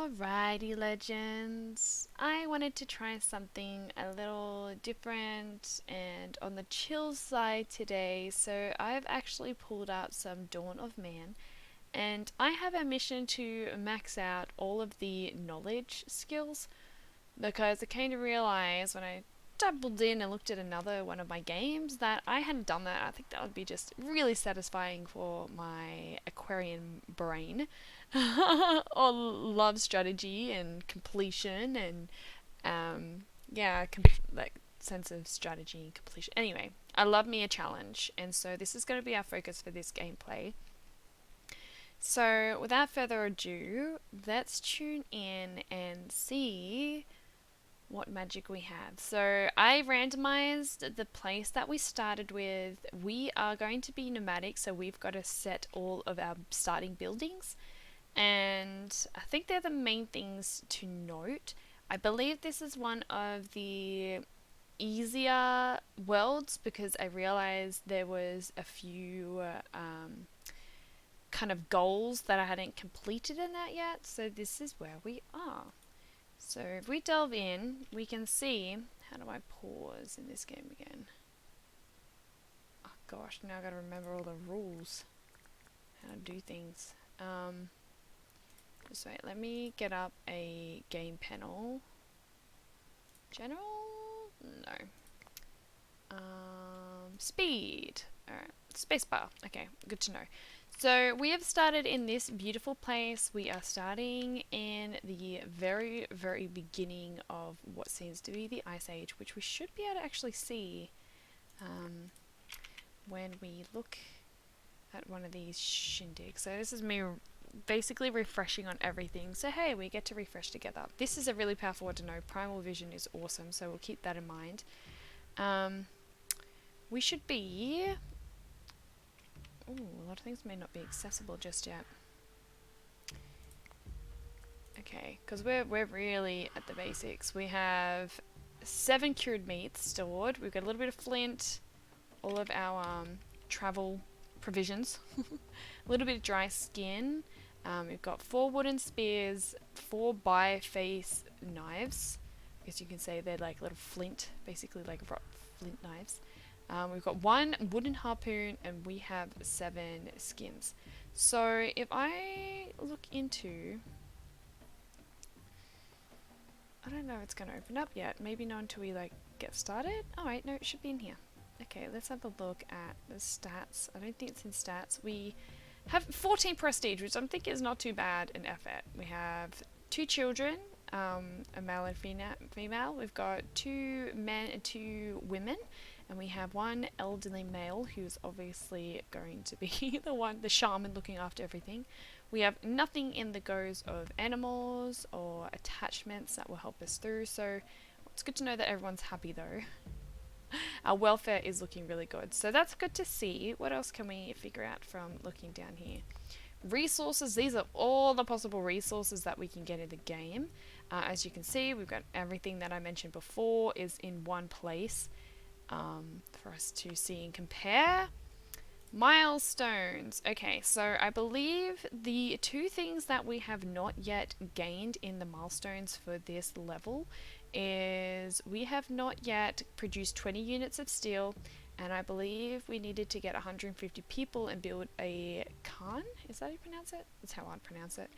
Alrighty, legends. I wanted to try something a little different and on the chill side today, so I've actually pulled out some Dawn of Man, and I have a mission to max out all of the knowledge skills because I came to realize when I dabbled in and looked at another one of my games that I hadn't done that. I think that would be just really satisfying for my Aquarian brain. Or love strategy and completion and yeah, like sense of strategy and completion. Anyway, I love me a challenge, and so this is going to be our focus for this gameplay. So, without further ado, let's tune in and see what magic we have. So I randomized the place that we started with. We are going to be nomadic, so we've got to set all of our starting buildings. And I think they're the main things to note. I believe this is one of the easier worlds because I realized there was a few kind of goals that I hadn't completed in that yet. So this is where we are. So if we delve in, we can see, how do I pause in this game again? Oh gosh, now I gotta remember all the rules, how to do things. Just wait, let me get up a game panel. General? No. Speed. Alright, spacebar. Okay, good to know. So we have started in this beautiful place. We are starting in the very, very beginning of what seems to be the Ice Age, which we should be able to actually see when we look at one of these shindigs. So this is me basically refreshing on everything. So hey, we get to refresh together. This is a really powerful one to know. Primal vision is awesome, so we'll keep that in mind. We should be... Ooh, a lot of things may not be accessible just yet. Okay, because we're really at the basics. We have 7 cured meats stored. We've got a little bit of flint, all of our travel provisions, a little bit of dry skin. We've got 4 wooden spears, 4 bi-face knives. I guess you can say they're like little flint, basically like flint knives. We've got 1 wooden harpoon, and we have 7 skins. So if I look into... I don't know if it's going to open up yet. Maybe not until we like get started. Oh wait, no, it should be in here. Okay, let's have a look at the stats. I don't think it's in stats. We have 14 prestige, which I think is not too bad in effort. We have 2 children, a male and female. We've got 2 men and 2 women. And we have 1 elderly male who's obviously going to be the shaman looking after everything. We have nothing in the goes of animals or attachments that will help us through. So it's good to know that everyone's happy though. Our welfare is looking really good. So that's good to see. What else can we figure out from looking down here? Resources. These are all the possible resources that we can get in the game. As you can see, we've got everything that I mentioned before is in one place. For us to see and compare. Milestones. Okay, so I believe the 2 things that we have not yet gained in the milestones for this level is we have not yet produced 20 units of steel, and I believe we needed to get 150 people and build a khan. Is that how you pronounce it? That's how I'd pronounce it.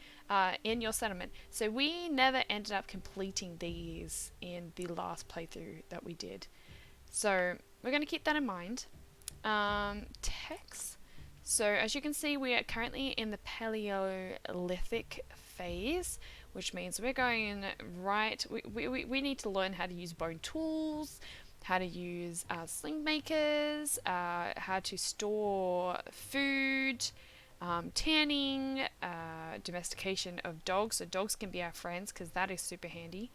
In your settlement. So we never ended up completing these in the last playthrough that we did. So we're going to keep that in mind. Text. So as you can see, we are currently in the Paleolithic phase, which means we're going right. We need to learn how to use bone tools, how to use sling makers, how to store food, tanning, domestication of dogs. So dogs can be our friends because that is super handy.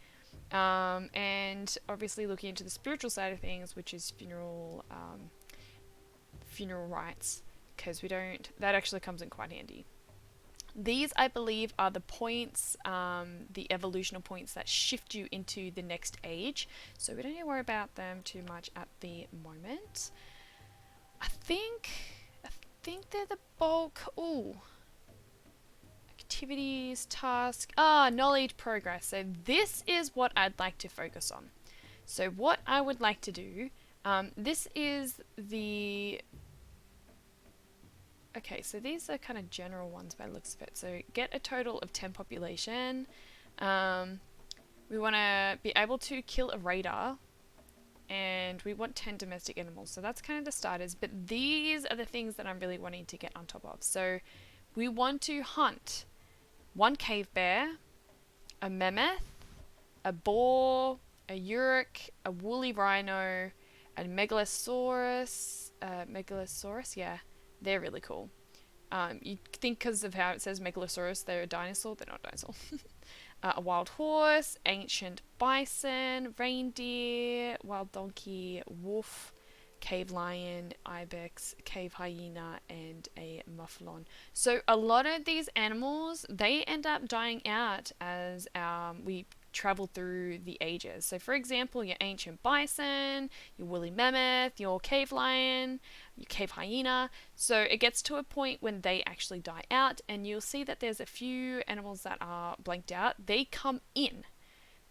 And obviously looking into the spiritual side of things, which is funeral rites, because that actually comes in quite handy. These, I believe, are the points, the evolutional points that shift you into the next age, so we don't need to worry about them too much at the moment. I think they're the bulk. Ooh, activities, task, knowledge progress. So this is what I'd like to focus on. So what I would like to do, this is the, okay, so these are kind of general ones by the looks of it. So get a total of 10 population. We want to be able to kill a raider, and we want 10 domestic animals. So that's kind of the starters, but these are the things that I'm really wanting to get on top of. So we want to hunt 1 cave bear, a mammoth, a boar, a uruk, a woolly rhino, a megalosaurus. Megalosaurus, yeah, they're really cool. You think because of how it says megalosaurus, they're a dinosaur. They're not a dinosaur. A wild horse, ancient bison, reindeer, wild donkey, wolf, cave lion, ibex, cave hyena, and a mufflon. So a lot of these animals, they end up dying out as we travel through the ages. So for example, your ancient bison, your woolly mammoth, your cave lion, your cave hyena. So it gets to a point when they actually die out, and you'll see that there's a few animals that are blanked out. They come in.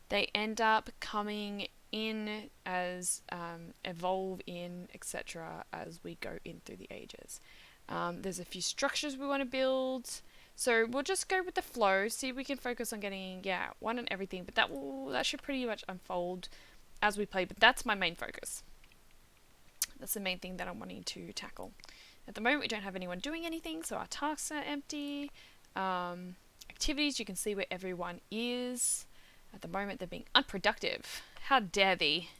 They end up coming in as evolve in, etc., as we go in through the ages. There's a few structures we want to build. So we'll just go with the flow, see if we can focus on getting, one and everything, but that should pretty much unfold as we play, but that's my main focus. That's the main thing that I'm wanting to tackle. At the moment we don't have anyone doing anything, so our tasks are empty. Activities, you can see where everyone is. At the moment they're being unproductive. How dare they?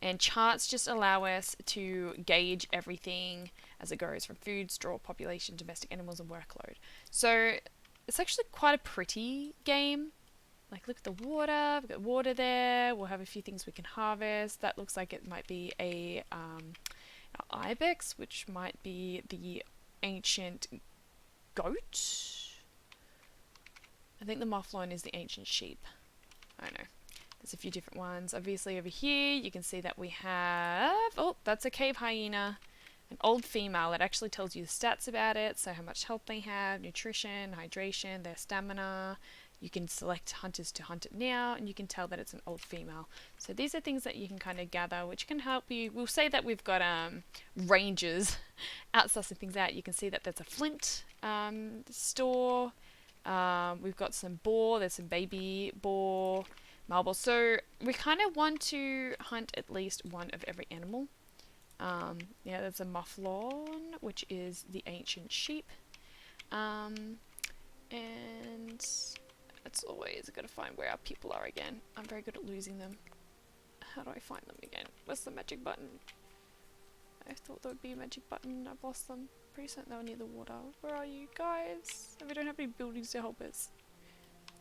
And charts just allow us to gauge everything as it goes from food, straw, population, domestic animals, and workload. So it's actually quite a pretty game. Like, look at the water. We've got water there. We'll have a few things we can harvest. That looks like it might be a ibex, which might be the ancient goat. I think the mufflon is the ancient sheep. I don't know. There's a few different ones. Obviously over here you can see that we have, oh, that's a cave hyena, an old female. It actually tells you the stats about it, so how much health they have, nutrition, hydration, their stamina. You can select hunters to hunt it now, and you can tell that it's an old female. So these are things that you can kind of gather, which can help you. We'll say that we've got rangers out sussing things out. You can see that there's a flint store. We've got some boar. There's some baby boar. Marble. So we kind of want to hunt at least one of every animal. There's a mufflon, which is the ancient sheep. And it's always got to find where our people are again. I'm very good at losing them. How do I find them again? Where's the magic button? I thought there would be a magic button. I've lost them. Pretty certain they were near the water. Where are you guys? We don't have any buildings to help us.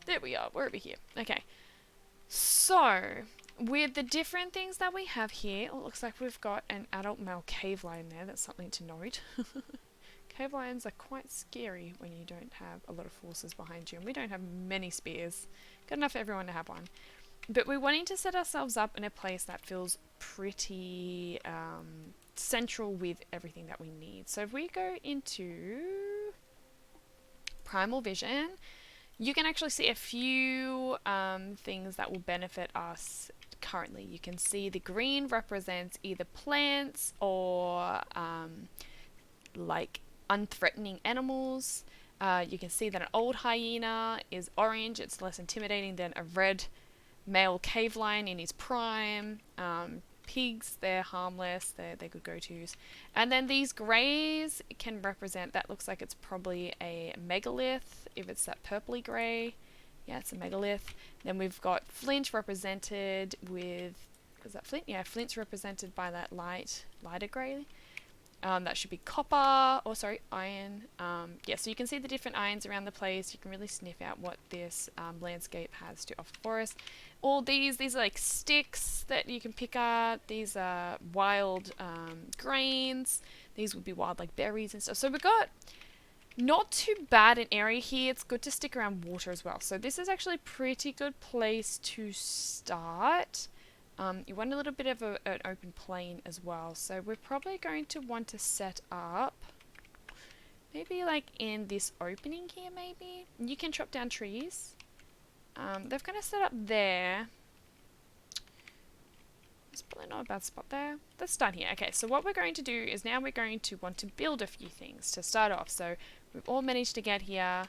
There we are. We're over here. Okay. So, with the different things that we have here, it looks like we've got an adult male cave lion there. That's something to note. Cave lions are quite scary when you don't have a lot of forces behind you, and we don't have many spears. Good enough for everyone to have one. But we're wanting to set ourselves up in a place that feels pretty central with everything that we need. So if we go into Primal Vision, you can actually see a few things that will benefit us currently. You can see the green represents either plants or like unthreatening animals. You can see that an old hyena is orange. It's less intimidating than a red male cave lion in his prime. Pigs, they're harmless, they're good go-tos. And then these greys can represent, that looks like it's probably a megalith, if it's that purpley grey. Yeah, it's a megalith. Then we've got flint represented with, is that flint? Yeah, flint's represented by that lighter grey. That should be copper, or sorry, iron. So you can see the different irons around the place. You can really sniff out what this landscape has to offer for us. All these are like sticks that you can pick up. These are wild grains. These would be wild like berries and stuff. So we've got not too bad an area here. It's good to stick around water as well. So this is actually a pretty good place to start. You want a little bit of an open plain as well. So we're probably going to want to set up maybe like in this opening here maybe. You can chop down trees. They've kind of set up there. It's probably not a bad spot there. Let's start here. Okay, so what we're going to do is now we're going to want to build a few things to start off. So we've all managed to get here.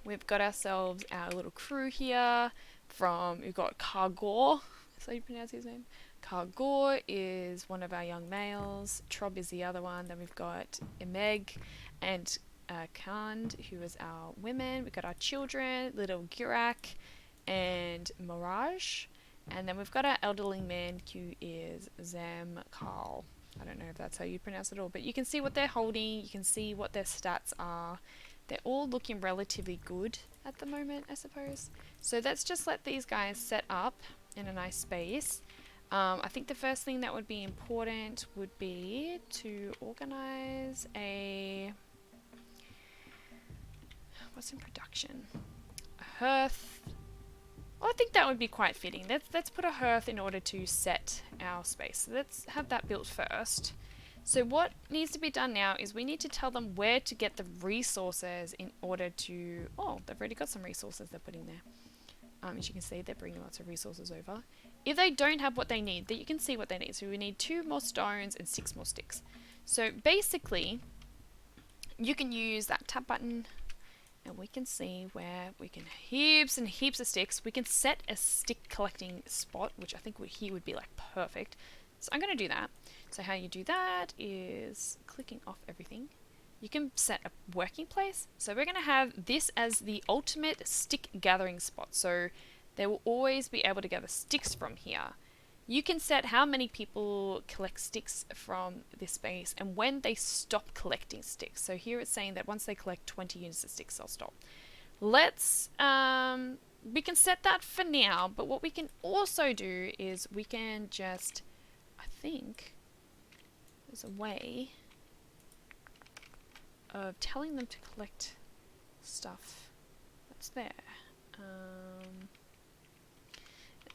We've got ourselves our little crew here we've got Kargor. That's how you pronounce his name. Kargor is one of our young males. Trob is the other one. Then we've got Emeg and Kand, who is our women. We've got our children, little Girak and Mirage. And then we've got our elderly man, who is Zam Karl. I don't know if that's how you pronounce it all, but you can see what they're holding. You can see what their stats are. They're all looking relatively good at the moment, I suppose. So let's just let these guys set up in a nice space. I think the first thing that would be important would be to organize what's in production? A hearth. Well, I think that would be quite fitting. Let's put a hearth in order to set our space. So let's have that built first. So what needs to be done now is we need to tell them where to get the resources in order to... Oh, they've already got some resources they're putting there. As you can see, they're bringing lots of resources over. If they don't have what they need, you can see what they need. So we need 2 more stones and 6 more sticks. So basically, you can use that tab button and we can see where we can heaps and heaps of sticks. We can set a stick collecting spot, which I think here would be like perfect. So I'm going to do that. So how you do that is clicking off everything. You can set a working place. So we're going to have this as the ultimate stick gathering spot. So they will always be able to gather sticks from here. You can set how many people collect sticks from this space and when they stop collecting sticks. So here it's saying that once they collect 20 units of sticks, they'll stop. We can set that for now, but what we can also do is we can just, I think there's a way of telling them to collect stuff that's there.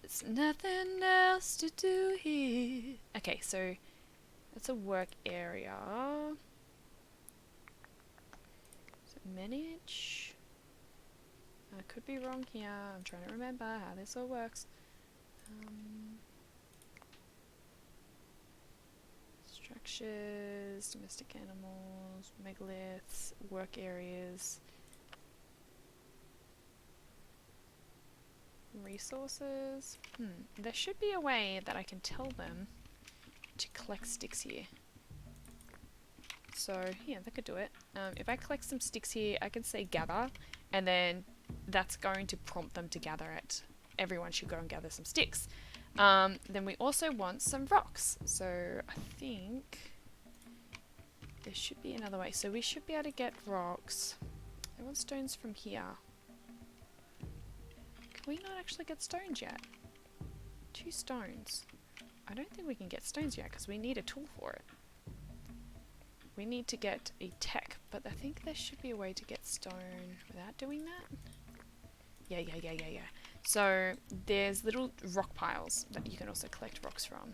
There's nothing else to do here. Okay, so that's a work area. So manage. I could be wrong here. I'm trying to remember how this all works. Structures, domestic animals, megaliths, work areas, resources. There should be a way that I can tell them to collect sticks here. So yeah, that could do it. If I collect some sticks here, I can say gather, and then that's going to prompt them to gather it. Everyone should go and gather some sticks. Then we also want some rocks. So I think there should be another way. So we should be able to get rocks. I want stones from here. Can we not actually get stones yet? 2 stones. I don't think we can get stones yet because we need a tool for it. We need to get a tech, but I think there should be a way to get stone without doing that. Yeah. So there's little rock piles that you can also collect rocks from.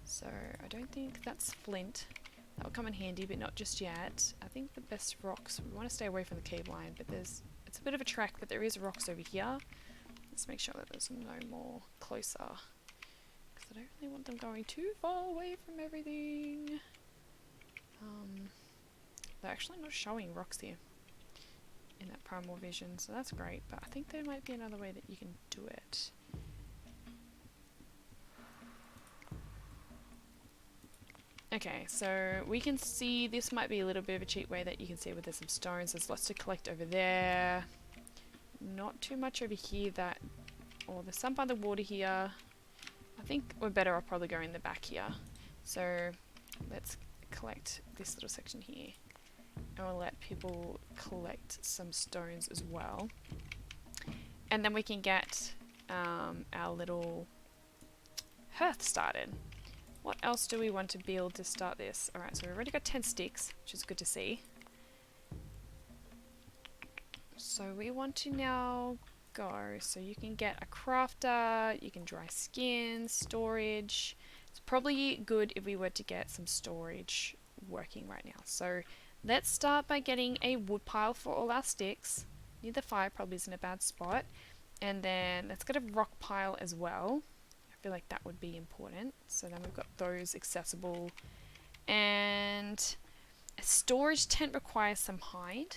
So I don't think that's flint. That will come in handy, but not just yet. I think the best rocks, we want to stay away from the cave line, but it's a bit of a trek, but there is rocks over here. Let's make sure that there's no more closer, because I don't really want them going too far away from everything. They're actually not showing rocks here in that primal vision, so that's great, but I think there might be another way that you can do it. Okay, so we can see this might be a little bit of a cheat way that you can see where there's some stones. There's lots to collect over there. Not too much over here there's some by the water here. I think we're better off probably going in the back here. So let's collect this little section here. And we'll let people collect some stones as well. And then we can get our little hearth started. What else do we want to build to start this? Alright, so we've already got 10 sticks, which is good to see. So we want to now go. So you can get a crafter, you can dry skin, storage. It's probably good if we were to get some storage working right now. So let's start by getting a wood pile for all our sticks. Near the fire probably isn't a bad spot. And then let's get a rock pile as well. I feel like that would be important. So then we've got those accessible. And a storage tent requires some hide.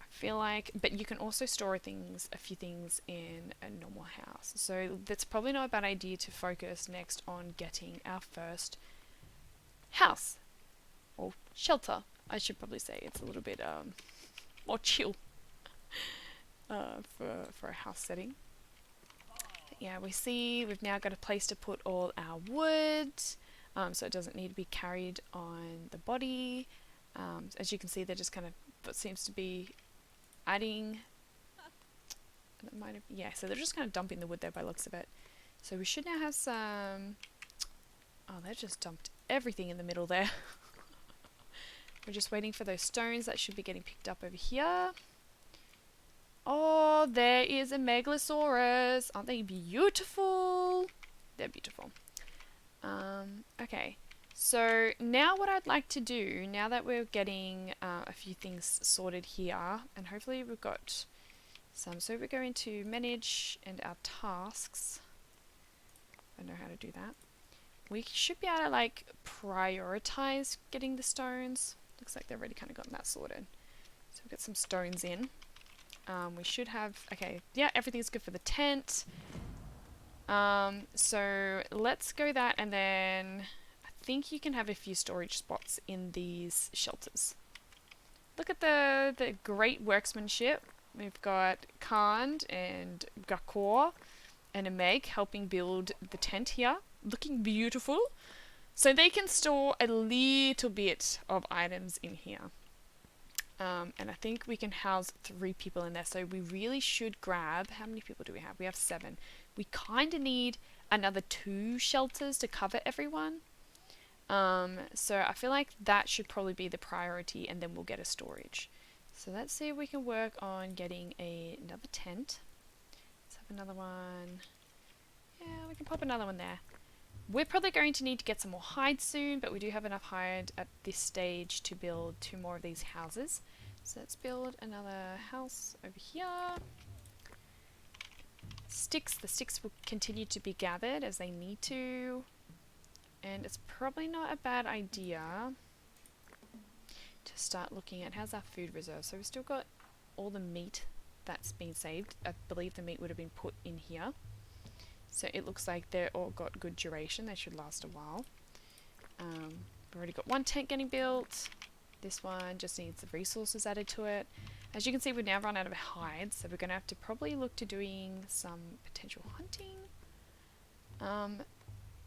I feel like, but you can also store things, a few things in a normal house. So that's probably not a bad idea to focus next on getting our first house. Or shelter, I should probably say. It's a little bit more chill for a house setting. But yeah, we see we've now got a place to put all our wood, so it doesn't need to be carried on the body. As you can see, they're just kind of what seems to be adding. Yeah, so they're just kind of dumping the wood there by the looks of it. So we should now have some. Oh, they just dumped everything in the middle there. We're just waiting for those stones that should be getting picked up over here. Oh, there is a Megalosaurus. Aren't they beautiful? They're beautiful. Okay, so now what I'd like to do, now that we're getting a few things sorted here, and hopefully we've got some, so we go into manage and our tasks. I know how to do that. We should be able to like prioritize getting the stones. Looks like they've already kind of gotten that sorted. So we've got some stones in. We should have, okay, yeah, everything's good for the tent. So let's go that, and then I think you can have a few storage spots in these shelters. Look at the great workmanship. We've got Kand and Gakor and a Meg helping build the tent here. Looking beautiful. So they can store a little bit of items in here. And I think we can house 3 people in there. So we really should grab, how many people do we have? We have 7. We kind of need another 2 shelters to cover everyone. So I feel like that should probably be the priority, and then we'll get a storage. So let's see if we can work on getting another tent. Let's have another one. Yeah, we can pop another one there. We're probably going to need to get some more hide soon, but we do have enough hide at this stage to build 2 more of these houses. So let's build another house over here. Sticks. The sticks will continue to be gathered as they need to. And it's probably not a bad idea to start looking at how's our food reserve. So we've still got all the meat that's been saved. I believe the meat would have been put in here. So it looks like they're all got good duration. They should last a while. We've already got 1 tent getting built. This one just needs the resources added to it. As you can see, we've now run out of hides, so we're going to have to probably look to doing some potential hunting.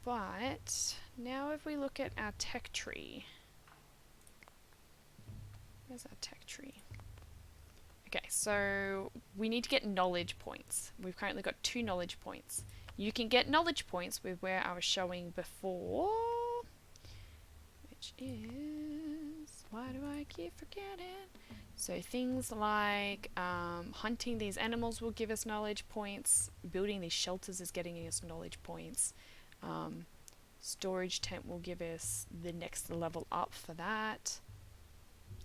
But now if we look at our tech tree. Where's our tech tree? Okay, so we need to get knowledge points. We've currently got 2 knowledge points. You can get knowledge points with where I was showing before, which is, why do I keep forgetting? So things like hunting these animals will give us knowledge points, building these shelters is getting us knowledge points, storage tent will give us the next level up for that.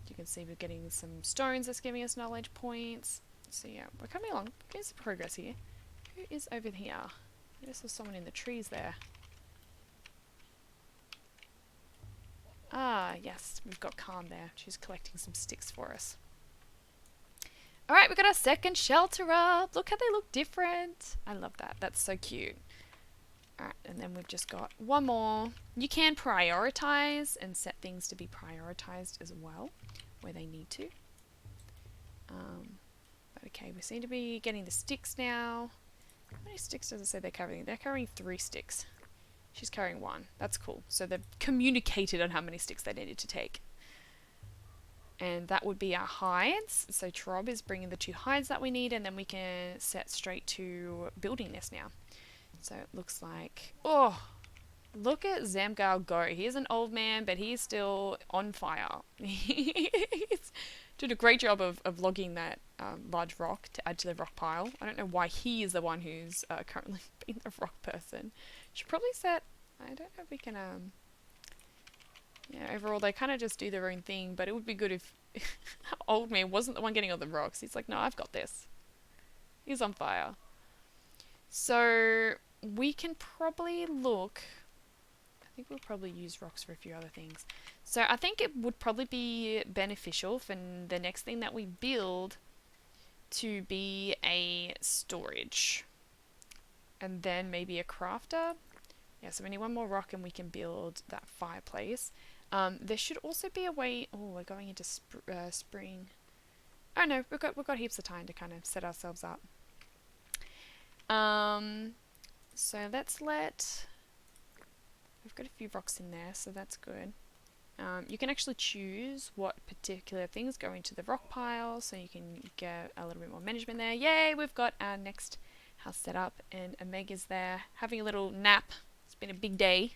You can see we're getting some stones that's giving us knowledge points. So yeah, we're coming along. There's some progress here. Who is over here? I just saw someone in the trees there. Ah, yes, we've got Khan there. She's collecting some sticks for us. Alright, we've got our second shelter up. Look how they look different. I love that. That's so cute. Alright, and then we've just got 1 more. You can prioritize and set things to be prioritized as well, where they need to. But okay, we seem to be getting the sticks now. How many sticks does it say they're carrying? They're carrying 3 sticks. She's carrying 1. That's cool. So they've communicated on how many sticks they needed to take. And that would be our hides. So Trob is bringing the 2 hides that we need, and then we can set straight to building this now. So it looks like, oh, look at Zamgal go. He's an old man, but he's still on fire. He's did a great job of logging that large rock to add to the rock pile. I don't know why he is the one who's currently being the rock person. Should probably set, I don't know if we can Yeah, overall they kind of just do their own thing, but it would be good if old man wasn't the one getting on the rocks. He's like, no, I've got this. He's on fire. So we can probably look. I think we'll probably use rocks for a few other things. So I think it would probably be beneficial for the next thing that we build to be a storage. And then maybe a crafter. Yeah, so we need one more rock and we can build that fireplace. There should also be a way. Oh, we're going into spring. Oh no, we've got heaps of time to kind of set ourselves up. So let's let. We've got a few rocks in there, so that's good. You can actually choose what particular things go into the rock pile, so you can get a little bit more management there. Yay, we've got our next house set up, and Omega's there having a little nap. It's been a big day.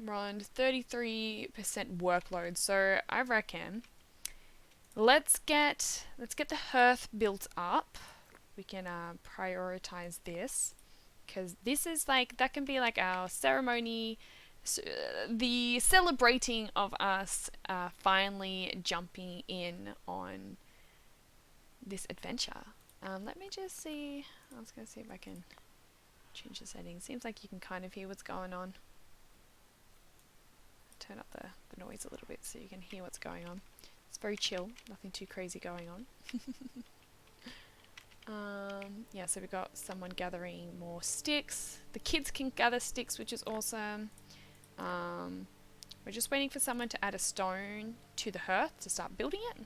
We're on 33% workload, so I reckon let's get the hearth built up. We can prioritize this, because this is like, that can be like our ceremony, the celebrating of us finally jumping in on this adventure. Let me just see. I was going to see if I can change the settings. Seems like you can kind of hear what's going on. Turn up the noise a little bit so you can hear what's going on. It's very chill, nothing too crazy going on. Yeah, so we've got someone gathering more sticks. The kids can gather sticks, which is awesome. We're just waiting for someone to add a stone to the hearth to start building it.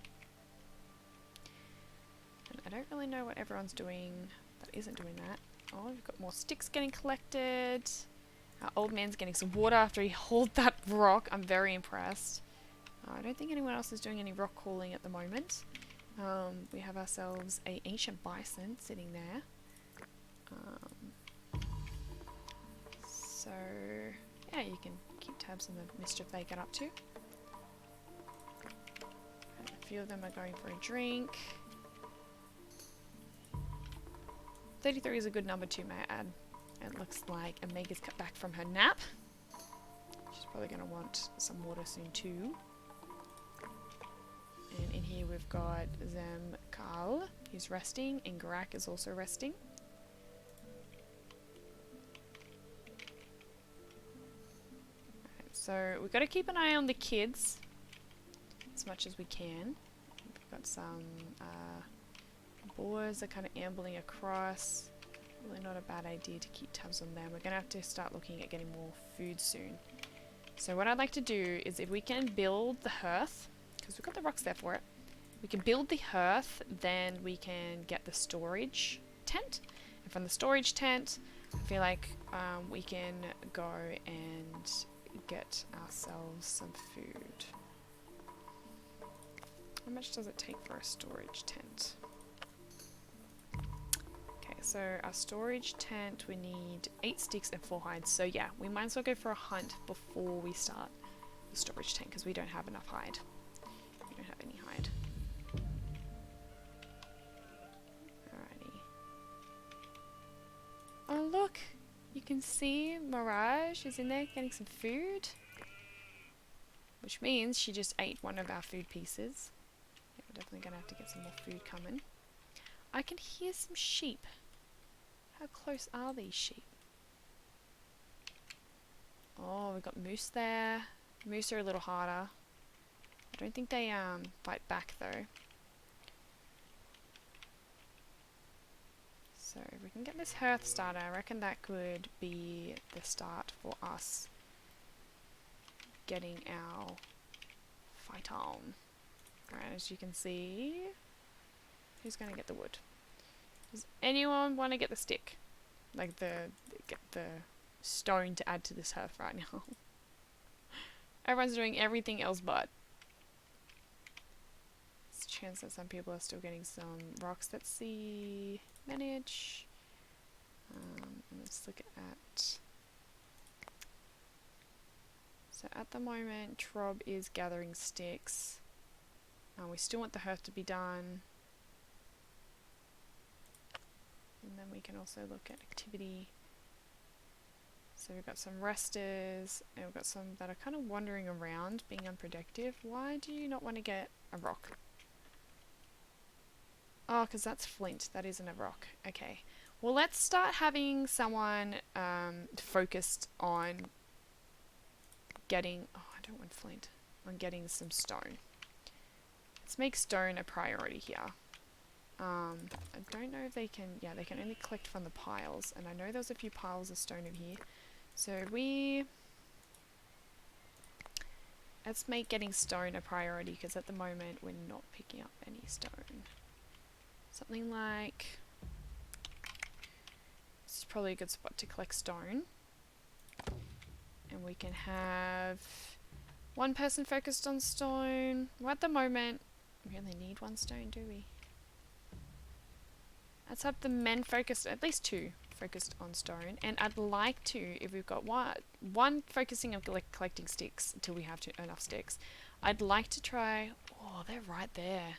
And I don't really know what everyone's doing that isn't doing that. Oh, we've got more sticks getting collected. Our old man's getting some water after he hauled that rock. I'm very impressed. I don't think anyone else is doing any rock hauling at the moment. We have ourselves an ancient bison sitting there. So, yeah, you can keep tabs on the mischief they get up to. And a few of them are going for a drink. 33 is a good number too, may I add. It looks like Omega's cut back from her nap. She's probably going to want some water soon too. And in here we've got Zem Karl, who's resting, and Garak is also resting. Right, so we've got to keep an eye on the kids as much as we can. We've got some boars that are kind of ambling across. Really not a bad idea to keep tabs on them. We're going to have to start looking at getting more food soon. So what I'd like to do is, if we can build the hearth, because we've got the rocks there for it, we can build the hearth, then we can get the storage tent. And from the storage tent, I feel like we can go and get ourselves some food. How much does it take for a storage tent? So our storage tent, we need 8 sticks and 4 hides. So yeah, we might as well go for a hunt before we start the storage tent, because we don't have enough hide. We don't have any hide. Alrighty. Oh look! You can see Mirage is in there getting some food. Which means she just ate one of our food pieces. Yeah, we're definitely going to have to get some more food coming. I can hear some sheep. How close are these sheep? Oh, we've got moose there. Moose are a little harder. I don't think they fight back though. So if we can get this hearth started, I reckon that could be the start for us getting our fight on. Right, as you can see, who's going to get the wood? Does anyone want to get the stick? Like get the stone to add to this hearth right now. Everyone's doing everything else but. There's a chance that some people are still getting some rocks. Let's see. Manage. Let's look at. So at the moment, Trob is gathering sticks. We still want the hearth to be done. And then we can also look at activity. So we've got some resters, and we've got some that are kind of wandering around, being unproductive. Why do you not want to get a rock? Oh, because that's flint. That isn't a rock. Okay. Well, let's start having someone focused on getting... Oh, I don't want flint. On getting some stone. Let's make stone a priority here. I don't know if they can... Yeah, they can only collect from the piles. And I know there's a few piles of stone over here. So let's make getting stone a priority, because at the moment we're not picking up any stone. Something like... This is probably a good spot to collect stone. And we can have one person focused on stone. Well, at the moment, we only need one stone, do we? Let's have the men focused, at least two focused on stone. And I'd like to, if we've got one focusing on collecting sticks until we have enough sticks, I'd like to try... Oh, they're right there.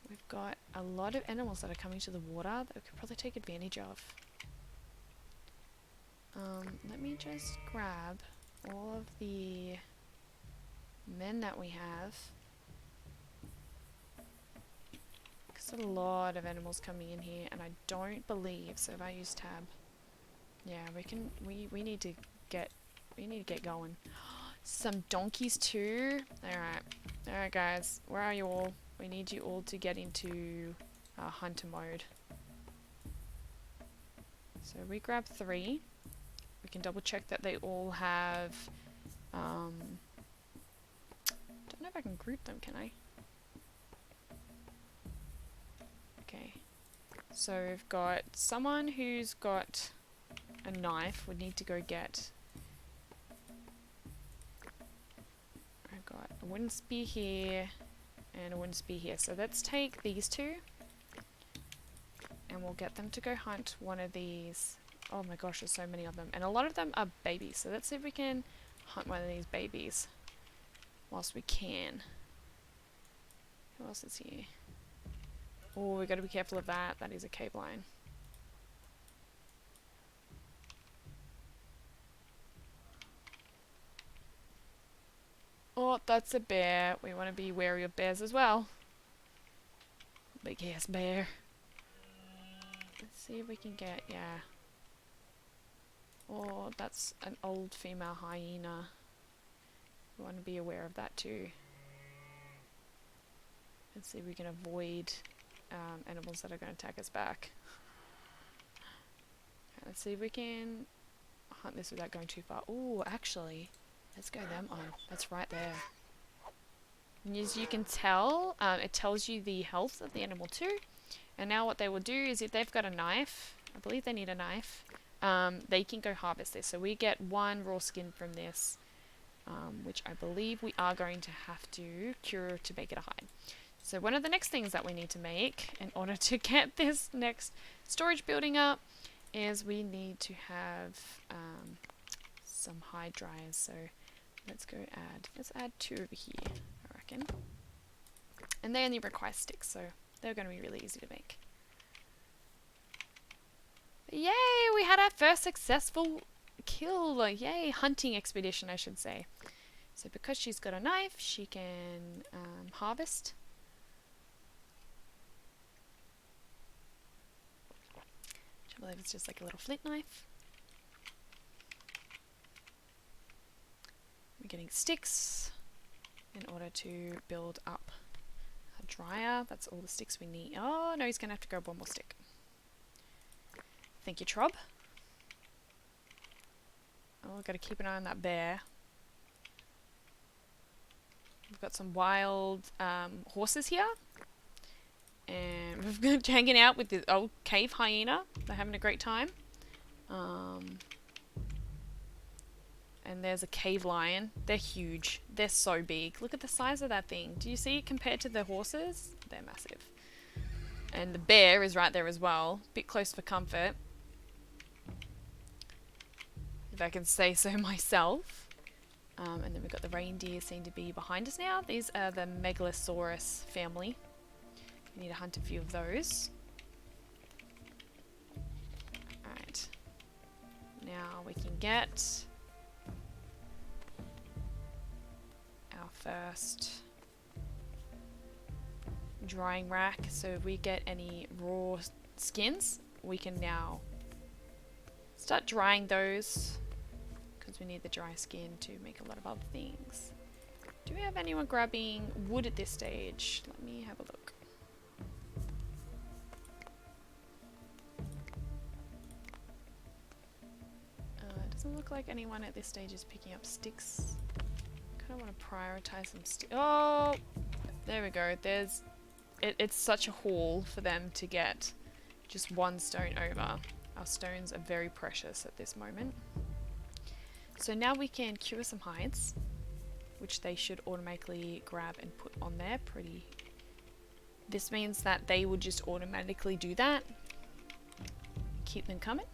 We've got a lot of animals that are coming to the water that we could probably take advantage of. Let me just grab all of the men that we have. There's a lot of animals coming in here, and I don't believe, so if I use tab, yeah, we need to get going. Some donkeys too. Alright guys, where are you all? We need you all to get into hunter mode. So we grab 3. We can double check that they all have... don't know if I can group them, can I? Okay. So we've got someone who's got a knife. Would need to go get... I've got a wooden spear here and a wooden spear here. So let's take these two and we'll get them to go hunt one of these. Oh my gosh, there's so many of them. And a lot of them are babies. So let's see if we can hunt one of these babies whilst we can. Who else is here? Oh, we've got to be careful of that. That is a cave lion. Oh, that's a bear. We want to be wary of bears as well. Big ass bear. Let's see if we can get, yeah. Oh, that's an old female hyena. We want to be aware of that too. Let's see if we can avoid animals that are going to attack us back. Okay, let's see if we can hunt this without going too far. Oh, actually, let's go them on. That's right there. And as you can tell, it tells you the health of the animal too. And now what they will do is if they've got a knife, I believe they need a knife, they can go harvest this. So we get 1 raw skin from this, which I believe we are going to have to cure to make it a hide. So one of the next things that we need to make in order to get this next storage building up is we need to have some hide dryers. So let's add 2 over here, I reckon. And they only require sticks, so they're going to be really easy to make. But yay! We had our first successful kill. Yay! Hunting expedition, I should say. So because she's got a knife, she can harvest. I believe it's just like a little flint knife. We're getting sticks in order to build up a dryer. That's all the sticks we need. Oh no, he's gonna have to grab 1 more stick. Thank you, Trob. Oh, we've got to keep an eye on that bear. We've got some wild horses here. And we've been hanging out with the old cave hyena. They're having a great time. And there's a cave lion. They're huge. They're so big. Look at the size of that thing. Do you see it compared to the horses? They're massive. And the bear is right there as well. Bit close for comfort, if I can say so myself. And then we've got the reindeer seem to be behind us now. These are the Megalosaurus family. We need to hunt a few of those. Alright. Now we can get our first drying rack. So if we get any raw skins, we can now start drying those, because we need the dry skin to make a lot of other things. Do we have anyone grabbing wood at this stage? Let me have a look. It doesn't look like anyone at this stage is picking up sticks. Kind of want to prioritize some sticks. Oh, there we go. It's such a haul for them to get just one stone over. Our stones are very precious at this moment. So now we can cure some hides, which they should automatically grab and put on there. This means that they would just automatically do that. Keep them coming.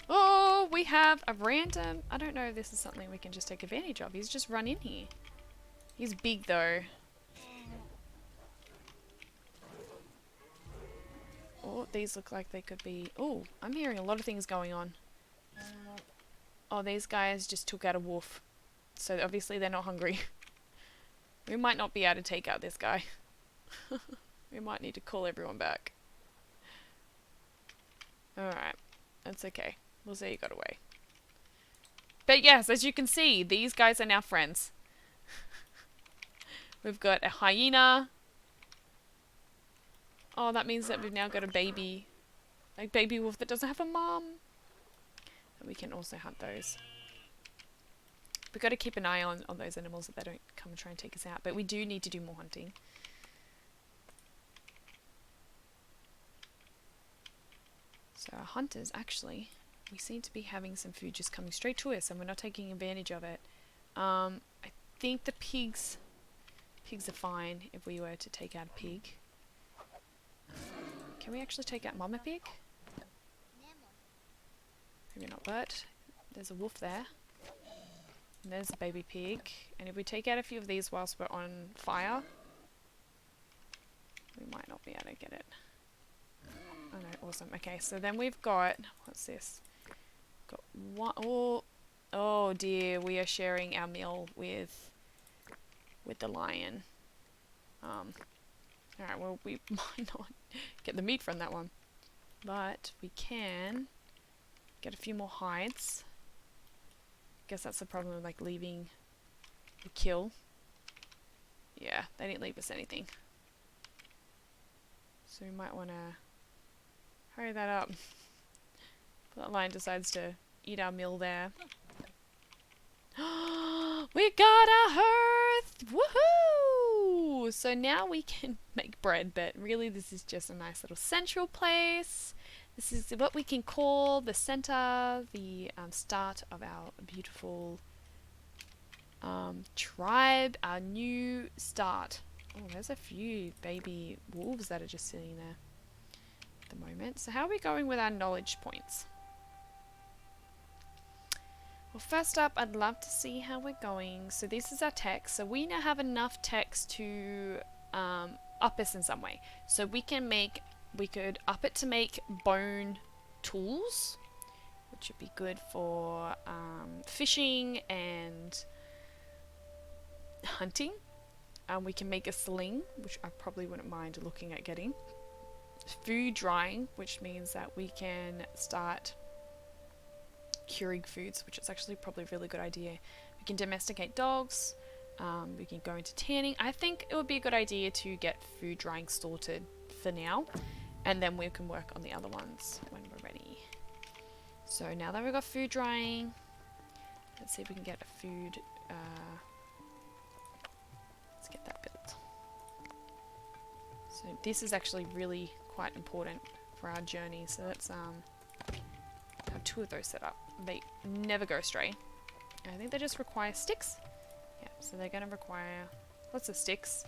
Oh, we have a random... I don't know if this is something we can just take advantage of. He's just run in here. He's big though. Oh, these look like they could be... Oh, I'm hearing a lot of things going on. Oh, these guys just took out a wolf. So obviously they're not hungry. We might not be able to take out this guy. We might need to call everyone back. Alright, that's okay. We'll say you got away. But yes, as you can see, these guys are now friends. We've got a hyena. Oh, that means that we've now got a baby wolf that doesn't have a mom. And we can also hunt those. We've got to keep an eye on those animals that they don't come and try and take us out. But we do need to do more hunting. So our hunters, actually, we seem to be having some food just coming straight to us and we're not taking advantage of it. I think the pigs are fine if we were to take out a pig. Can we actually take out Mama Pig? Maybe not, but there's a wolf there. And there's a baby pig. And if we take out a few of these whilst we're on fire, we might not be able to get it. Oh no, awesome. Okay, so then we've got... What's this? Got one... Oh dear, we are sharing our meal with the lion. Alright, well we might not get the meat from that one. But we can get a few more hides. Guess that's the problem with like leaving the kill. Yeah, they didn't leave us anything. So we might want to hurry that up. That lion decides to eat our meal there. We got our hearth! Woohoo! So now we can make bread, but really this is just a nice little central place. This is what we can call the center, the start of our beautiful tribe, our new start. Oh, there's a few baby wolves that are just sitting there at the moment. So how are we going with our knowledge points? Well, first up, I'd love to see how we're going. So this is our text. So we now have enough text to up us in some way. So we could up it to make bone tools, which would be good for fishing and hunting. We can make a sling, which I probably wouldn't mind looking at getting. Food drying, which means that we can start curing foods, which is actually probably a really good idea. We can domesticate dogs. We can go into tanning. I think it would be a good idea to get food drying sorted for now, and then we can work on the other ones when we're ready. So now that we've got food drying, let's see if we can get a food. Let's get that built. So this is actually really quite important for our journey. So let's have 2 of those set up. They never go astray. I think they just require sticks. Yeah, so they're going to require lots of sticks.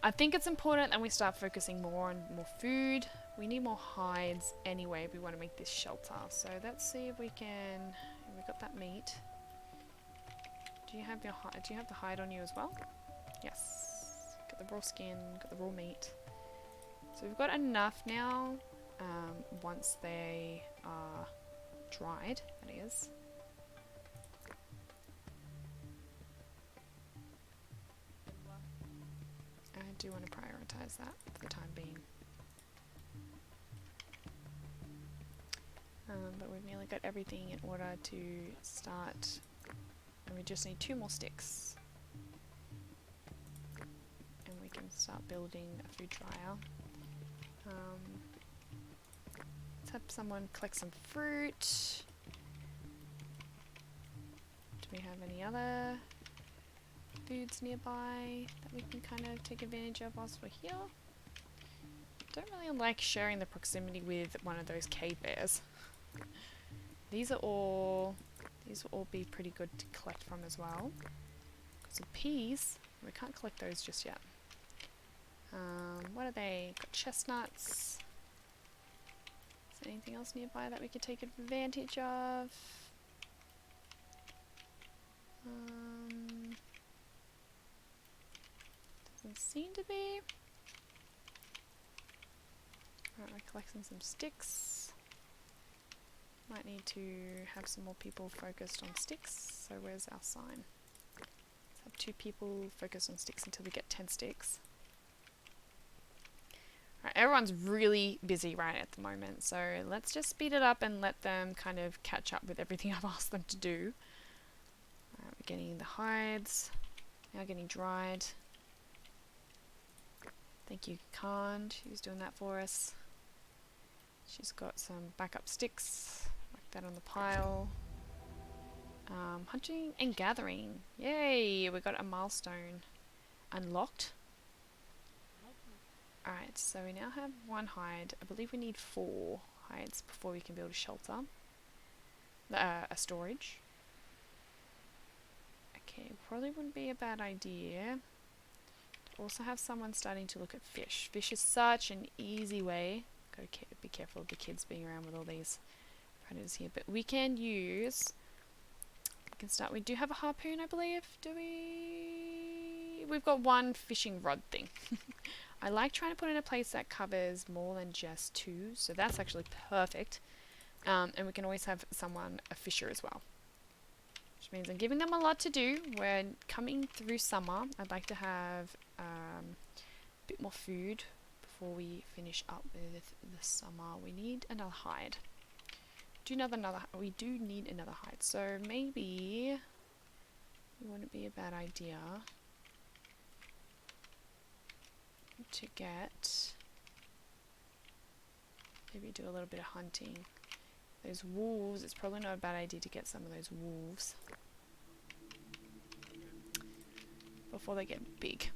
I think it's important that we start focusing more on more food. We need more hides anyway if we want to make this shelter. So let's see if we can... We've got that meat. Do you have the hide on you as well? Yes. Got the raw skin, got the raw meat. So we've got enough now. Once they are dried, that is. I do want to prioritize that for the time being. But we've nearly got everything in order to start, and we just need 2 more sticks. And we can start building a food dryer. Let's have someone collect some fruit. Do we have any other foods nearby that we can kind of take advantage of whilst we're here? Don't really like sharing the proximity with one of those cave bears. These will all be pretty good to collect from as well. Got some peas. We can't collect those just yet. What are they? Got chestnuts. Is there anything else nearby that we could take advantage of? Doesn't seem to be. Alright, we're collecting some sticks. Might need to have some more people focused on sticks. So where's our sign? Let's have 2 people focused on sticks until we get 10 sticks. Alright, everyone's really busy right at the moment, so let's just speed it up and let them kind of catch up with everything I've asked them to do. Alright, we're getting the hides, now getting dried. Thank you, Khan, who's doing that for us. She's got some backup sticks, like that on the pile. Hunting and gathering. Yay, we got a milestone unlocked. Alright, so we now have 1 hide. I believe we need 4 hides before we can build a shelter. A storage. Okay, probably wouldn't be a bad idea to also have someone starting to look at fish. Fish is such an easy way. Gotta be careful of the kids being around with all these predators here. But we can use... We can start... We do have a harpoon, I believe. Do we? We've got 1 fishing rod thing. I like trying to put it in a place that covers more than just 2. So that's actually perfect. And we can always have someone a fisher as well. Which means I'm giving them a lot to do. We're coming through summer. I'd like to have a bit more food before we finish up with the summer. We need another hide. We do need another hide. So maybe it wouldn't be a bad idea to get, maybe do a little bit of hunting. Those wolves, it's probably not a bad idea to get some of those wolves before they get big.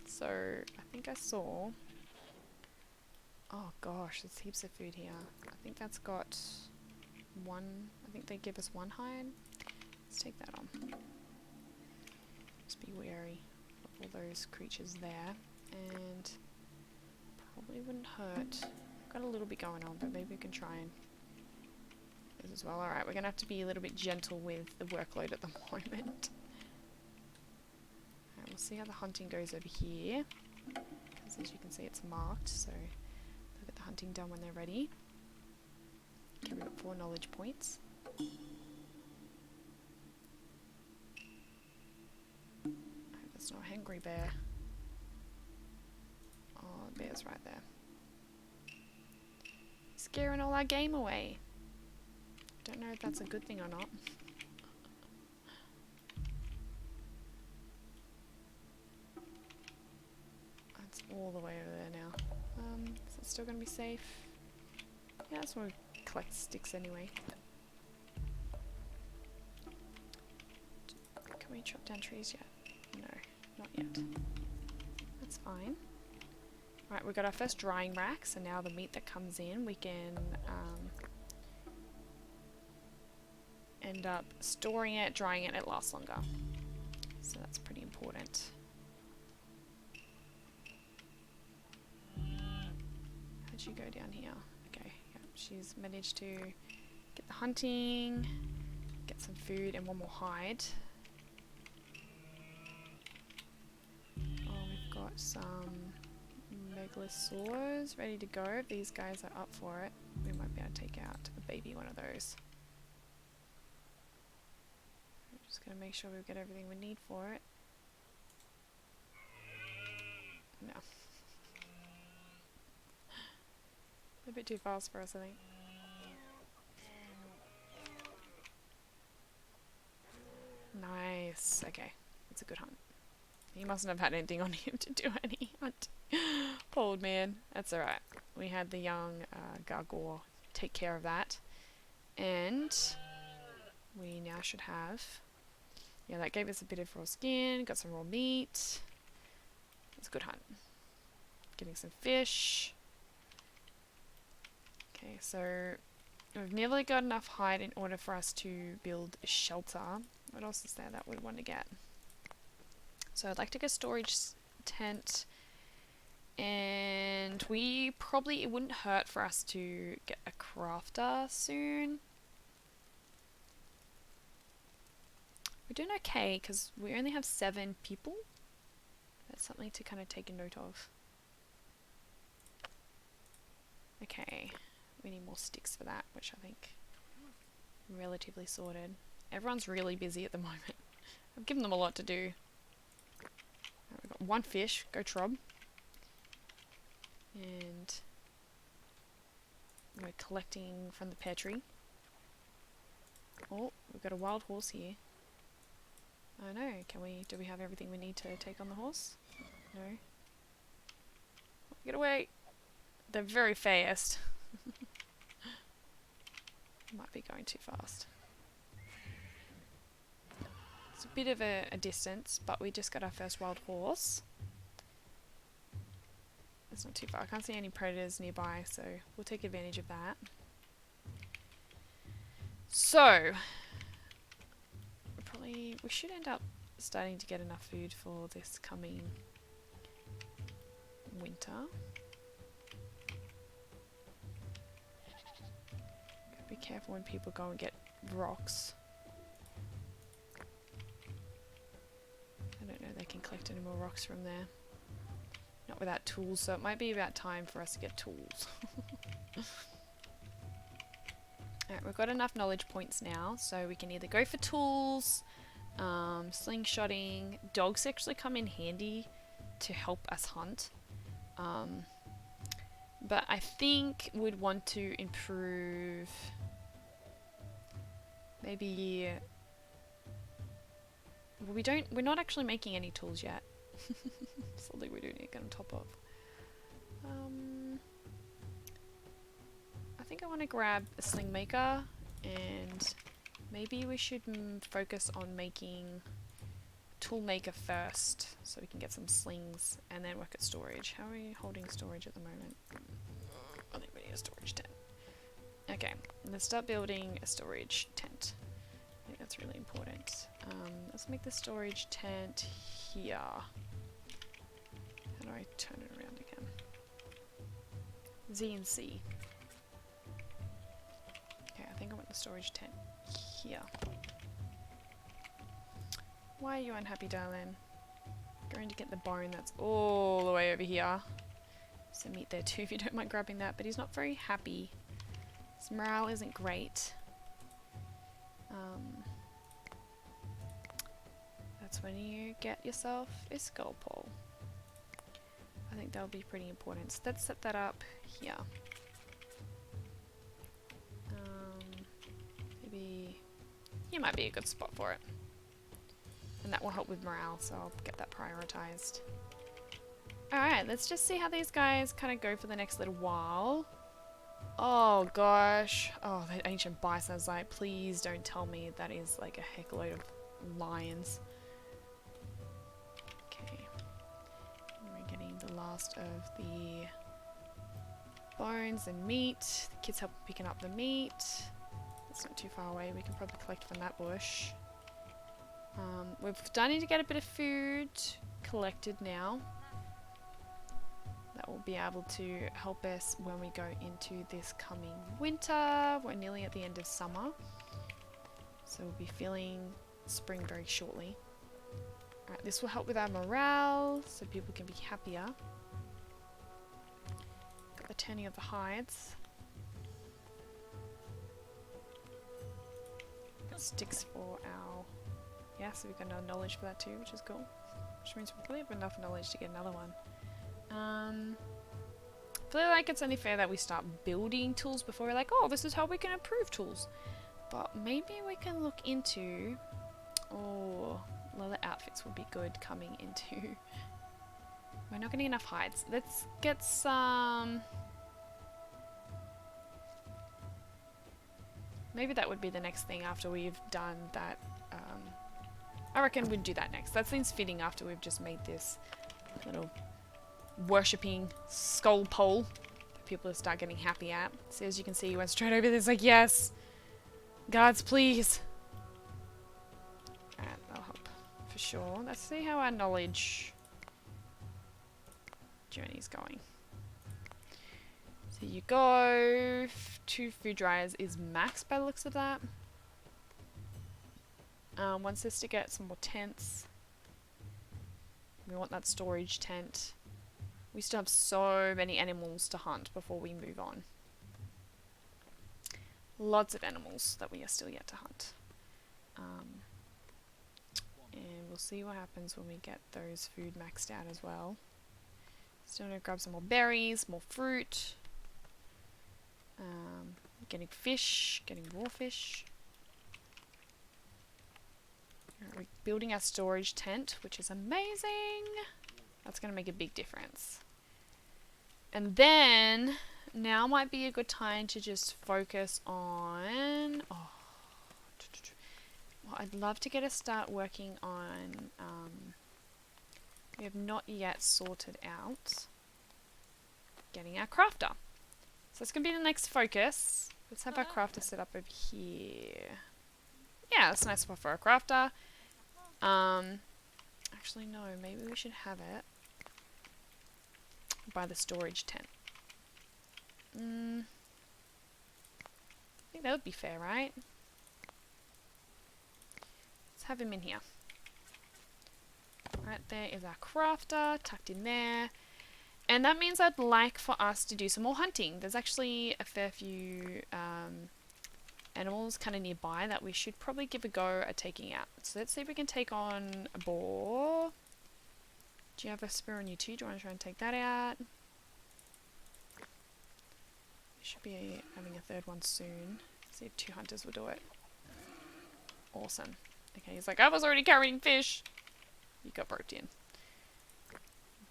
So I think I saw, oh gosh, there's heaps of food here. I think that's got 1, I think they give us 1 hide. Let's take that on. Just be wary of all those creatures there. And probably wouldn't hurt. Got a little bit going on, but maybe we can try and this as well. Alright, we're going to have to be a little bit gentle with the workload at the moment. Alright, we'll see how the hunting goes over here. Because as you can see, it's marked, so they'll get the hunting done when they're ready. Okay, we've got 4 knowledge points. I hope that's not a hungry bear. Oh, the bear's right there. Scaring all our game away. Don't know if that's a good thing or not. That's all the way over there now. Is it still going to be safe? Yeah, that's where we collect sticks anyway. Can we chop down trees yet? No, not yet. That's fine. Right, we've got our first drying rack, so now the meat that comes in, we can end up storing it, drying it, it lasts longer. So that's pretty important. How'd she go down here? Okay, yep, she's managed to get the hunting, get some food, and 1 more hide. Oh, we've got some Stegosaurs ready to go. If these guys are up for it, we might be able to take out a baby one of those. We're just going to make sure we get everything we need for it. No. A bit too fast for us, I think. Nice. Okay. It's a good hunt. He mustn't have had anything on him to do any hunt. Poor old man. That's alright. We had the young gargoyle take care of that. And we now should have... Yeah, that gave us a bit of raw skin. Got some raw meat. It's a good hunt. Getting some fish. Okay, so we've nearly got enough hide in order for us to build a shelter. What else is there that we'd want to get? So I'd like to get a storage tent, and it wouldn't hurt for us to get a crafter soon. We're doing okay because we only have 7 people. That's something to kind of take a note of. Okay, we need more sticks for that, which I think relatively sorted. Everyone's really busy at the moment. I've given them a lot to do. We've got 1 fish, go Trob. And we're collecting from the pear tree. Oh, we've got a wild horse here. I know, do we have everything we need to take on the horse? No. Get away! They're very fast. Might be going too fast. It's a bit of a distance, but we just got our first wild horse. It's not too far. I can't see any predators nearby, so we'll take advantage of that. So, we should end up starting to get enough food for this coming winter. Gotta be careful when people go and get rocks. I don't know if they can collect any more rocks from there. Not without tools, so it might be about time for us to get tools. Alright, we've got enough knowledge points now, so we can either go for tools, slingshotting. Dogs actually come in handy to help us hunt. But I think we'd want to improve maybe... Well, we're not actually making any tools yet. Something we do need to get on top of. I think I want to grab a sling maker, and maybe we should focus on making a tool maker first, so we can get some slings, and then work at storage. How are we holding storage at the moment? I think we need a storage tent. Okay, let's start building a storage tent. I think that's really important. Let's make the storage tent here. How do I turn it around again? Z and C. Okay, I think I want the storage tent here. Why are you unhappy, darling? Going to get the bone that's all the way over here. Some meat there too if you don't mind grabbing that, but he's not very happy. His morale isn't great. That's when you get yourself a skull pole. I think that'll be pretty important. So let's set that up here. Maybe here might be a good spot for it. And that will help with morale, so I'll get that prioritized. Alright, let's just see how these guys kind of go for the next little while. Oh gosh. Oh, that ancient bison is like, please don't tell me that is like a heck load of lions. Okay. We're getting the last of the bones and meat. The kids help picking up the meat. It's not too far away. We can probably collect from that bush. We're starting to get a bit of food collected now. That will be able to help us when we go into this coming winter. We're nearly at the end of summer, so we'll be feeling spring very shortly. Alright, this will help with our morale, so people can be happier. 10 of the hides. Got sticks for our... Yeah, so we've got enough knowledge for that too, which is cool. Which means we probably have enough knowledge to get another one. I feel like it's only fair that we start building tools before we're like, oh, this is how we can improve tools. But maybe we can look into... Oh, leather outfits would be good coming into... We're not getting enough hides. Let's get some... Maybe that would be the next thing after we've done that. I reckon we'd do that next. That seems fitting after we've just made this little worshipping skull pole that people will start getting happy at. So as you can see, he went straight over this like, yes! Guards, please! Alright, that'll help. For sure. Let's see how our knowledge journey's going. So you go... 2 food dryers is max by the looks of that. Wants us to get some more tents. We want that storage tent. We still have so many animals to hunt before we move on. Lots of animals that we are still yet to hunt. And we'll see what happens when we get those food maxed out as well. Still gonna grab some more berries, more fruit. Getting fish, getting raw fish. Alright, we're building our storage tent, which is amazing. That's going to make a big difference. And then, now might be a good time to just focus on... Oh, well, I'd love to get us start working on... we have not yet sorted out getting our crafter. So it's going to be the next focus. Let's have our crafter set up over here. Yeah, that's a nice spot for our crafter. Actually, no, maybe we should have it by the storage tent. I think that would be fair, right? Let's have him in here. Right, there is our crafter, tucked in there. And that means I'd like for us to do some more hunting. There's actually a fair few animals kind of nearby that we should probably give a go at taking out. So let's see if we can take on a boar. Do you have a spear on you too? Do you want to try and take that out? We should be having a third one soon. See if 2 hunters will do it. Awesome. Okay, he's like, I was already carrying fish. You got roped in.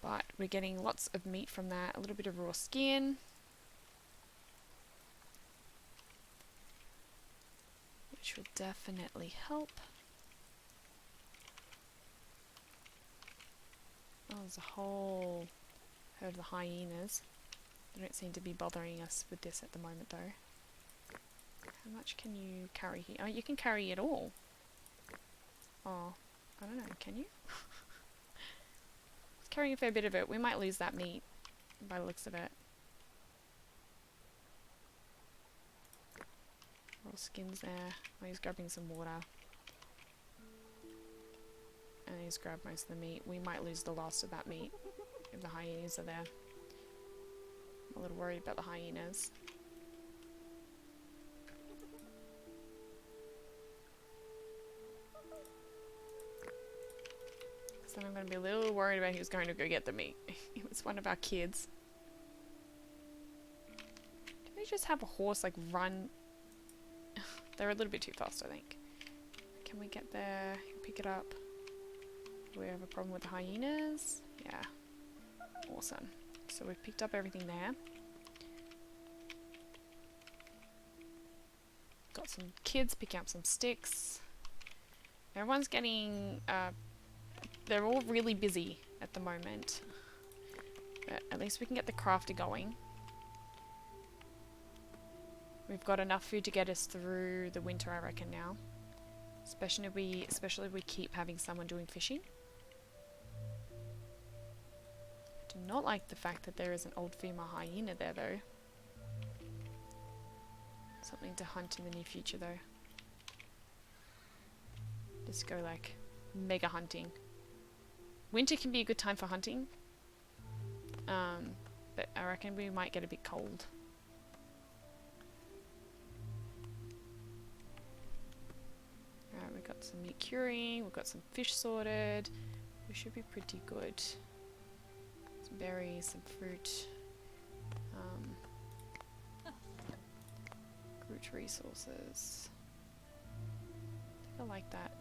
But we're getting lots of meat from that. A little bit of raw skin. Which will definitely help. Oh, there's a whole herd of the hyenas. They don't seem to be bothering us with this at the moment though. How much can you carry here? Oh, you can carry it all. Oh, I don't know, can you? Carrying a fair bit of it. We might lose that meat by the looks of it. Raw skins there. Oh, he's grabbing some water. And he's grabbed most of the meat. We might lose the last of that meat if the hyenas are there. I'm a little worried about the hyenas. So I'm going to be a little worried about who's going to go get the meat. It was one of our kids. Did they just have a horse like run? They're a little bit too fast, I think. Can we get there? Pick it up. Do we have a problem with the hyenas? Yeah. Awesome. So we've picked up everything there. Got some kids picking up some sticks. Everyone's getting... they're all really busy at the moment. But at least we can get the crafter going. We've got enough food to get us through the winter, I reckon, now. Especially if we keep having someone doing fishing. I do not like the fact that there is an old female hyena there, though. Something to hunt in the near future, though. Just go, like, mega hunting. Winter can be a good time for hunting. but I reckon we might get a bit cold. Alright, we've got some meat curing, we've got some fish sorted. We should be pretty good. Some berries, some fruit. Root resources. I think I like that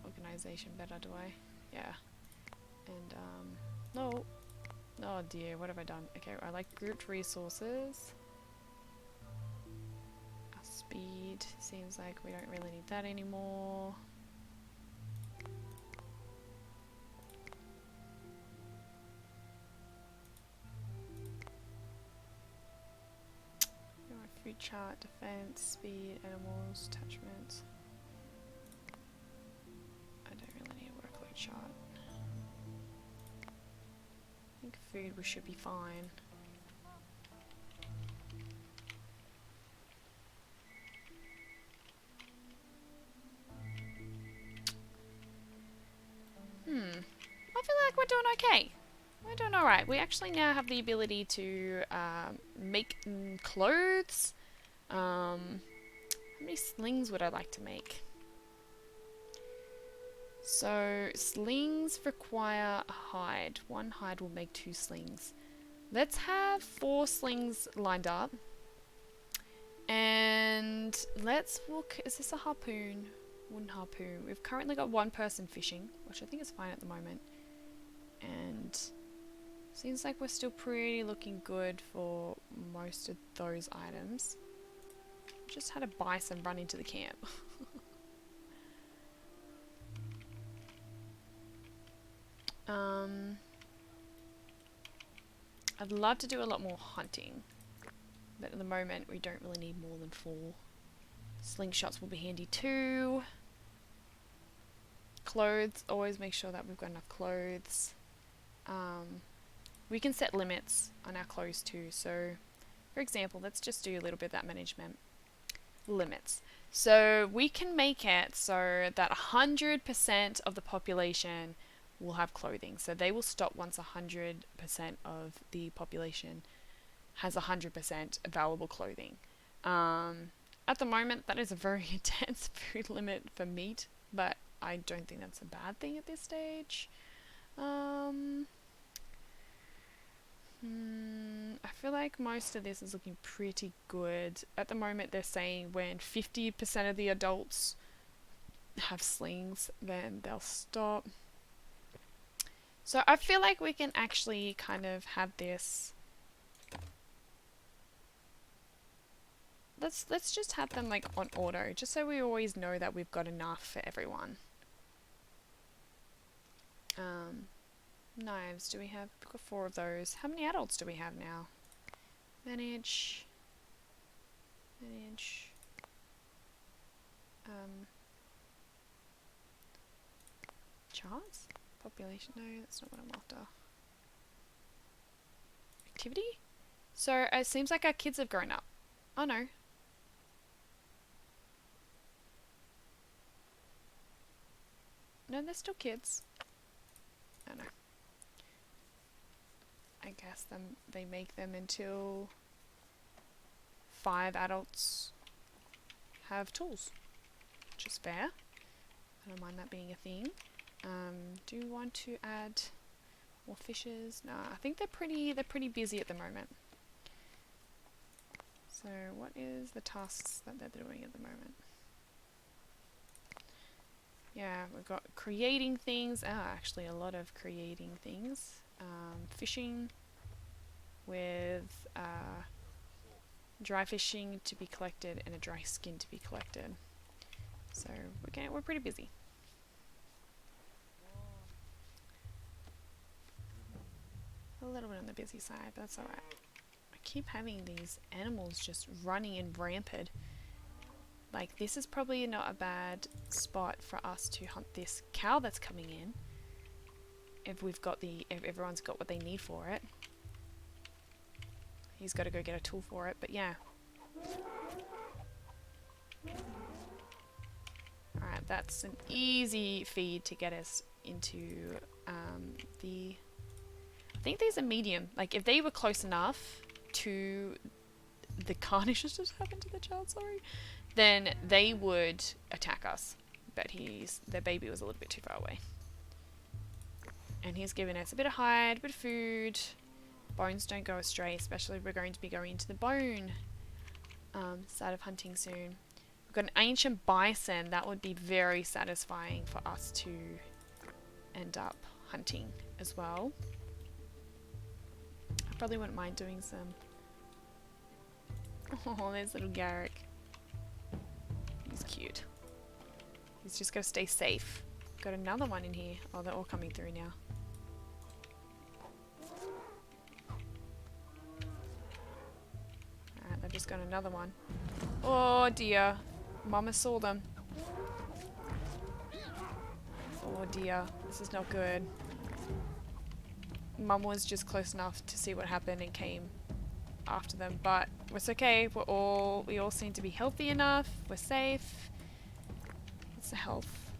organization better, do I? Yeah. And, no. Oh dear, what have I done? Okay, I like grouped resources. Our speed seems like we don't really need that anymore. Food chart, defense, speed, animals, attachments. I don't really need a workload chart. I think food we should be fine. I feel like we're doing okay. We're doing alright. We actually now have the ability to make clothes. How many slings would I like to make? So, slings require a hide. One hide will make 2 slings. Let's have 4 slings lined up. And let's look. Is this a harpoon? Wooden harpoon. We've currently got 1 person fishing, which I think is fine at the moment. And seems like we're still pretty looking good for most of those items. Just had a bison run into the camp. I'd love to do a lot more hunting, but at the moment we don't really need more than 4. Slingshots will be handy too. Clothes, always make sure that we've got enough clothes. We can set limits on our clothes too, so for example, let's just do a little bit of that management. Limits. So we can make it so that 100% of the population will have clothing. So they will stop once 100% of the population has 100% available clothing. At the moment, that is a very intense food limit for meat, but I don't think that's a bad thing at this stage. I feel like most of this is looking pretty good. At the moment, they're saying when 50% of the adults have slings, then they'll stop. So I feel like we can actually kind of have this. Let's just have them like on auto, just so we always know that we've got enough for everyone. Knives, do we have? We've got 4 of those. How many adults do we have now? Manage. Charts? Population? No, that's not what I'm after. Activity? So it seems like our kids have grown up. Oh no. No, they're still kids. Oh no. I guess they make them until 5 adults have tools, which is fair. I don't mind that being a thing. Do you want to add more fishes? No, I think they're pretty busy at the moment. So what is the tasks that they're doing at the moment? Yeah, we've got creating things. Actually a lot of creating things. Fishing with dry fishing to be collected and a dry skin to be collected. So we're pretty busy. A little bit on the busy side, but that's alright. I keep having these animals just running and rampant. Like, this is probably not a bad spot for us to hunt this cow that's coming in. If everyone's got what they need for it. He's got to go get a tool for it, but yeah. Alright, that's an easy feed to get us into I think these are medium. Like, if they were close enough to the carnage that just happened to the child, sorry, then they would attack us. But their baby was a little bit too far away. And he's giving us a bit of hide, a bit of food. Bones don't go astray, especially if we're going to be going into the bone side of hunting soon. We've got an ancient bison. That would be very satisfying for us to end up hunting as well. I probably wouldn't mind doing some. Oh, there's little Garrick. He's cute. He's just got to stay safe. Got another one in here. Oh, they're all coming through now. Alright, they've just got another one. Oh dear. Mama saw them. Oh dear. This is not good. Mum was just close enough to see what happened and came after them, but it's okay. We all seem to be healthy enough. We're safe. It's the health.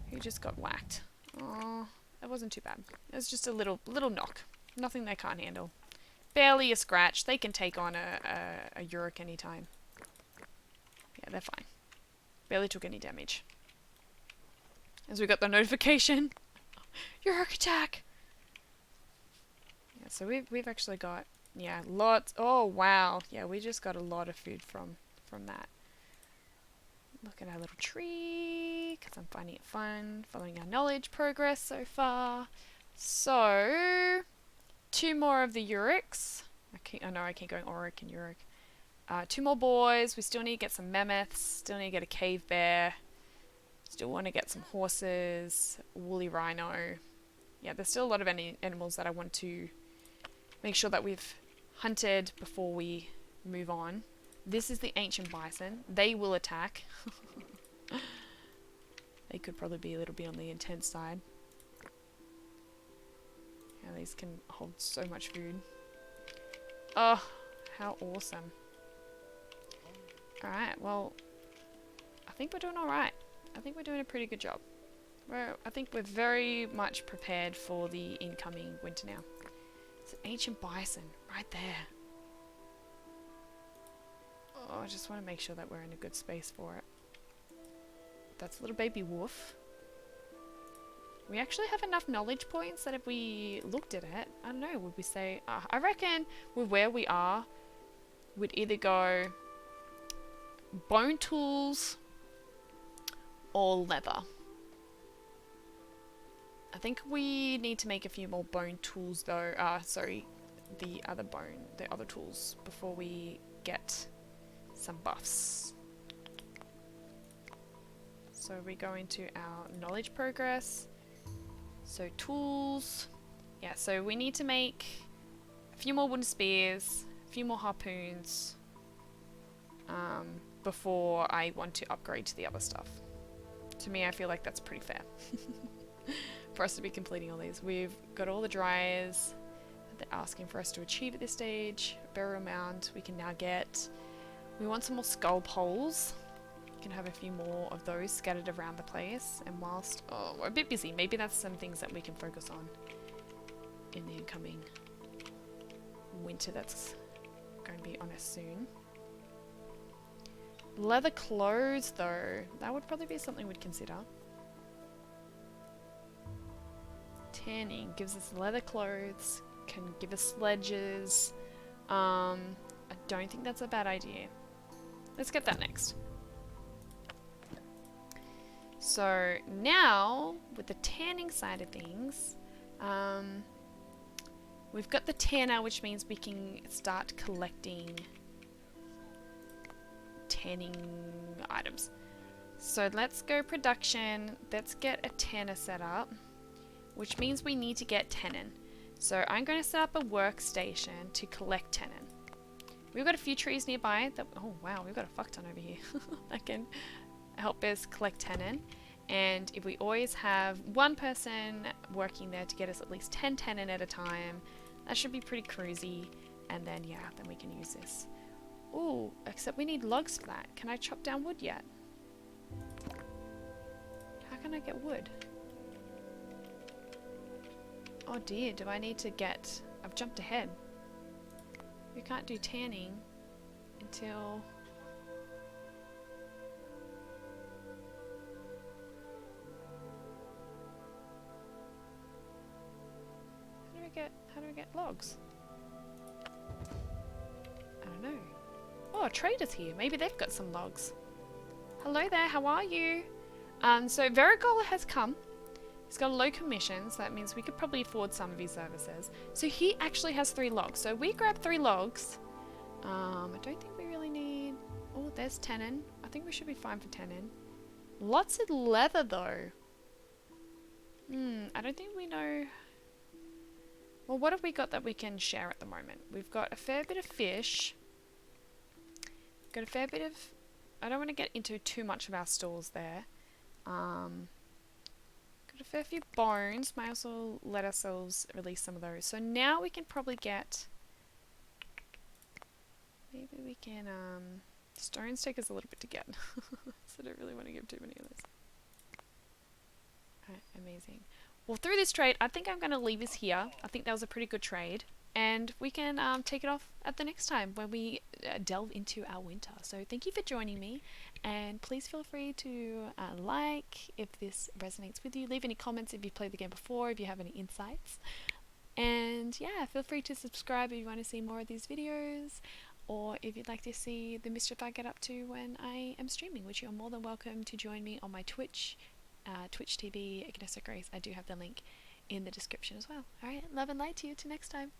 Who just got whacked? Oh, that wasn't too bad. It was just a little knock. Nothing they can't handle. Barely a scratch. They can take on a Uric anytime. Yeah, they're fine. Barely took any damage. As we got the notification. Uric attack! Yeah, so we've actually got, yeah, lots. Oh, wow. Yeah, we just got a lot of food from that. Look at our little tree, because I'm finding it fun, following our knowledge progress so far. So, 2 more of the Urics. I know I keep going Auric and Uric. 2 more boys. We still need to get some mammoths. Still need to get a cave bear. Still want to get some horses, woolly rhino. Yeah, there's still a lot of animals that I want to make sure that we've hunted before we move on. This is the ancient bison. They will attack. They could probably be a little bit on the intense side. Yeah, these can hold so much food. Oh, how awesome. Alright, well, I think we're doing alright. I think we're doing a pretty good job. I think we're very much prepared for the incoming winter now. It's an ancient bison right there. Oh, I just want to make sure that we're in a good space for it. That's a little baby wolf. We actually have enough knowledge points that if we looked at it, I don't know, would we say... I reckon with where we are, we'd either go bone tools or leather. I think we need to make a few more bone tools though. Sorry, the other tools before we get some buffs. So we go into our knowledge progress. So tools. Yeah, so we need to make a few more wooden spears, a few more harpoons, before I want to upgrade to the other stuff. To me, I feel like that's pretty fair. For us to be completing all these. We've got all the dryers that they're asking for us to achieve at this stage. Burial mound we can now get. We want some more skull poles. We can have a few more of those scattered around the place. And whilst we're a bit busy, maybe that's some things that we can focus on in the incoming winter that's going to be on us soon. Leather clothes though, that would probably be something we'd consider. Tanning gives us leather clothes, can give us sledges. I don't think that's a bad idea. Let's get that next. So now, with the tanning side of things, we've got the tanner, which means we can start collecting tanning items. So let's go production. Let's get a tanner set up, which means we need to get tannin. So I'm going to set up a workstation to collect tannin. We've got a few trees nearby that, oh wow, we've got a fuck ton over here that can help us collect tannin. And if we always have one person working there to get us at least 10 tannin at a time, that should be pretty cruisy. And then yeah, then we can use this. Ooh, except we need logs for that. Can I chop down wood yet? How can I get wood? Oh dear, do I need to get... I've jumped ahead. We can't do tanning until... How do I get logs? I don't know. Oh, a trader's here. Maybe they've got some logs. Hello there, how are you? So Verigola has come. He's got a low commission, so that means we could probably afford some of his services. So he actually has 3 logs. So we grab 3 logs. I don't think we really need... Oh, there's tannin. I think we should be fine for tannin. Lots of leather though. I don't think we know... Well, what have we got that we can share at the moment? We've got a fair bit of fish. Got a fair bit of... I don't want to get into too much of our stores there. Got a fair few bones. Might also let ourselves release some of those. So now we can probably get... Maybe we can... Stones take us a little bit to get. So I don't really want to give too many of those. Alright, amazing. Well, through this trade, I think I'm going to leave us here. I think that was a pretty good trade. And we can take it off at the next time when we delve into our winter. So thank you for joining me. And please feel free to like if this resonates with you. Leave any comments if you've played the game before, if you have any insights. And yeah, feel free to subscribe if you want to see more of these videos. Or if you'd like to see the mischief I get up to when I am streaming, which you're more than welcome to join me on my Twitch. Twitch TV, Agnesa Grace. I do have the link in the description as well. Alright, love and light to you. Till next time.